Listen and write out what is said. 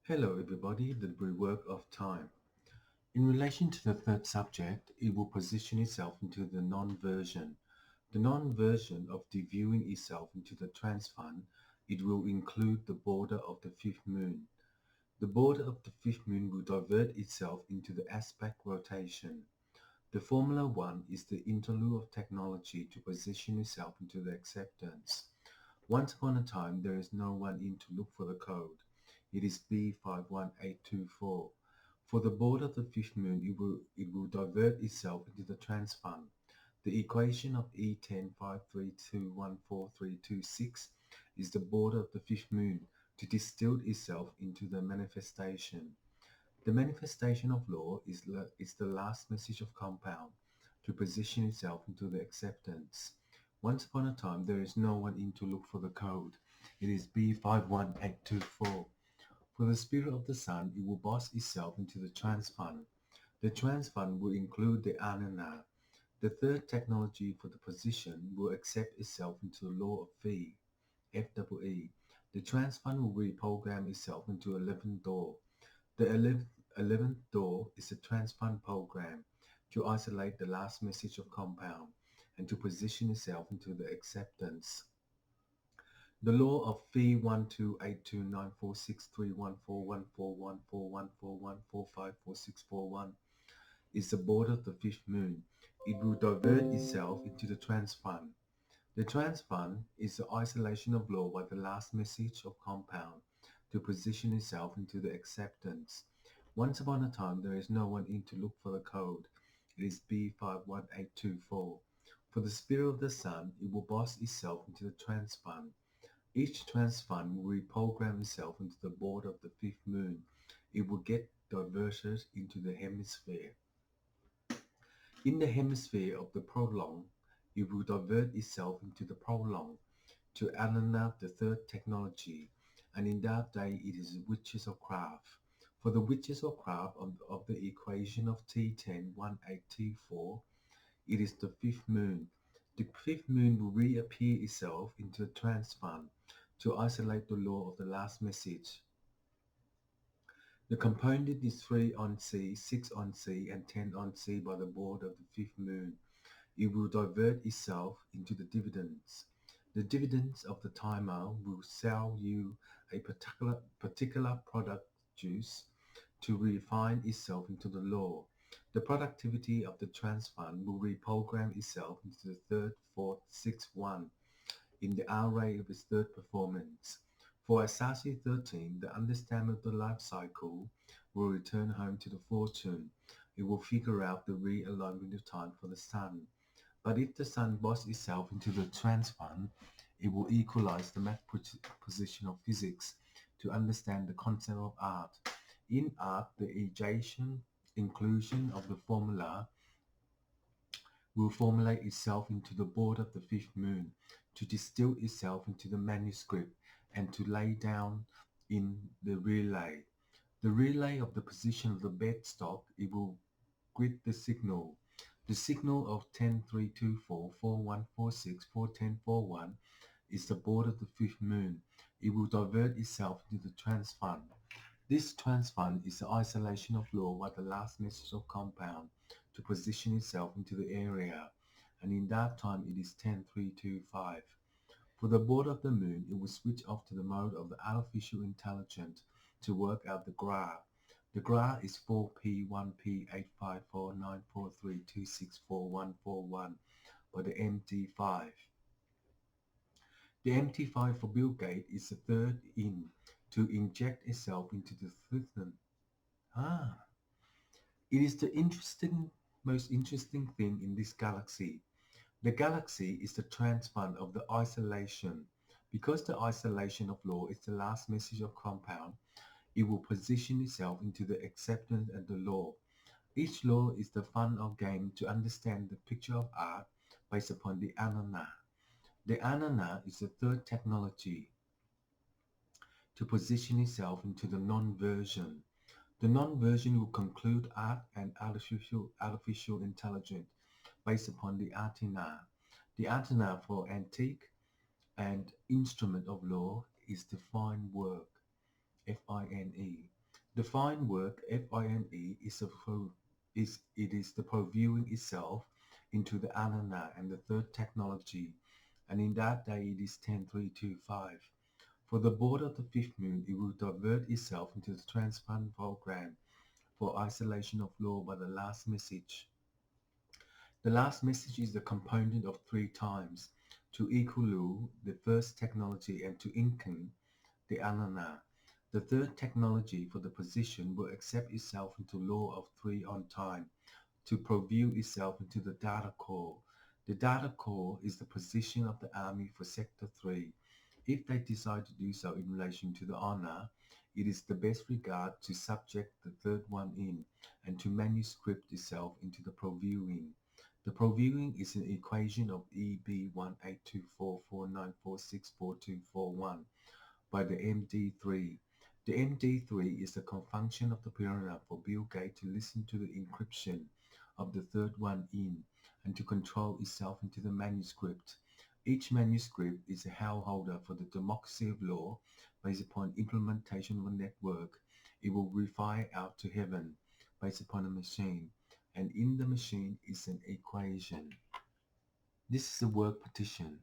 Hello everybody, the rework of time. In relation to the third subject, it will position itself into the non-version. The non-version of deviewing itself into the transfund, it will include the border of the fifth moon. The border of the fifth moon will divert itself into the aspect rotation. The Formula 1 is the interlude of technology to position itself into the acceptance. Once upon a time, there is no one in to look for the code. It is B51824. For the board of the fifth moon, it will divert itself into the transfund. The equation of E1053214326 is the border of the fifth moon to distill itself into the manifestation. The manifestation of law is the last message of compound to position itself into the acceptance. Once upon a time, there is no one in to look for the code. It is B51824. For the spirit of the sun, it will boss itself into the transfund. The transfund will include the anana. The third technology for the position will accept itself into the law of phi, FEE. The transfund will reprogram itself into 11th door. The 11th door is a transfund program to isolate the last message of compound and to position itself into the acceptance. The law of phi 1282946314141414454641 is the border of the fifth moon. It will divert itself into the transfund. The transfund is the isolation of law by the last message of compound to position itself into the acceptance. Once upon a time, there is no one in to look for the code. It is B51824. For the spirit of the sun, it will boss itself into the transfund. Each transfund will reprogram itself into the border of the fifth moon. It will get diverted into the hemisphere. In the hemisphere of the prolong, it will divert itself into the prolong to Anana, the third technology, and in that day it is witches of craft. For the witches of craft of the equation of T101824, it is the fifth moon. The fifth moon will reappear itself into the transfund to isolate the law of the last message. The component is 3 on C, 6 on C, and 10 on C by the board of the fifth moon. It will divert itself into the dividends. The dividends of the timer will sell you a particular product juice to refine itself into the law. The productivity of the transfund will reprogram itself into the third, fourth, sixth one in the array of its third performance. For Asashi 13, the understanding of the life cycle will return home to the fortune. It will figure out the realignment of time for the sun. But if the sun bosses itself into the transfund, it will equalize the math position of physics to understand the concept of art. In art, the inclusion of the formula will formulate itself into the board of the fifth moon, to distill itself into the manuscript, and to lay down in the relay. The relay of the position of the bedstock, it will grid the signal. The signal of 10324414641 is the board of the fifth moon. It will divert itself into the transfund. This transfund is the isolation of law by the last message of compound to position itself into the area, and in that time it is 10325. For the board of the moon, it will switch off to the mode of the artificial intelligence to work out the graph. The graph is 4P1P8549432644141 by the MT5. The MT5 for Bill Gates is the third in to inject itself into the system. It is the most interesting thing in this galaxy. The galaxy is the transfund of the isolation. Because the isolation of law is the last message of compound, it will position itself into the acceptance and the law. Each law is the fun of game to understand the picture of art based upon the anana. The anana is the third technology to position itself into the non-version. The non-version will conclude art and artificial intelligence based upon the Atina. The Atina for antique and instrument of law is the fine work, Fine. The fine work FINE is the previewing itself into the anana and the third technology, and in that day it is 10325. For the board of the fifth moon, it will divert itself into the transplant program for isolation of law by the last message. The last message is the component of three times, to Ikulu, the first technology, and to Incan, the Alana. The third technology for the position will accept itself into law of three on time, to preview itself into the data core. The data core is the position of the army for Sector 3. If they decide to do so in relation to the honor, it is the best regard to subject the third one in and to manuscript itself into the previewing. The previewing is an equation of EB182449464241 by the MD3. The MD3 is the confunction of the pyramid for Bill Gates to listen to the encryption of the third one in and to control itself into the manuscript. Each manuscript is a hellholder for the democracy of law based upon implementation of a network. It will refine out to heaven based upon a machine, and in the machine is an equation. This is a work petition.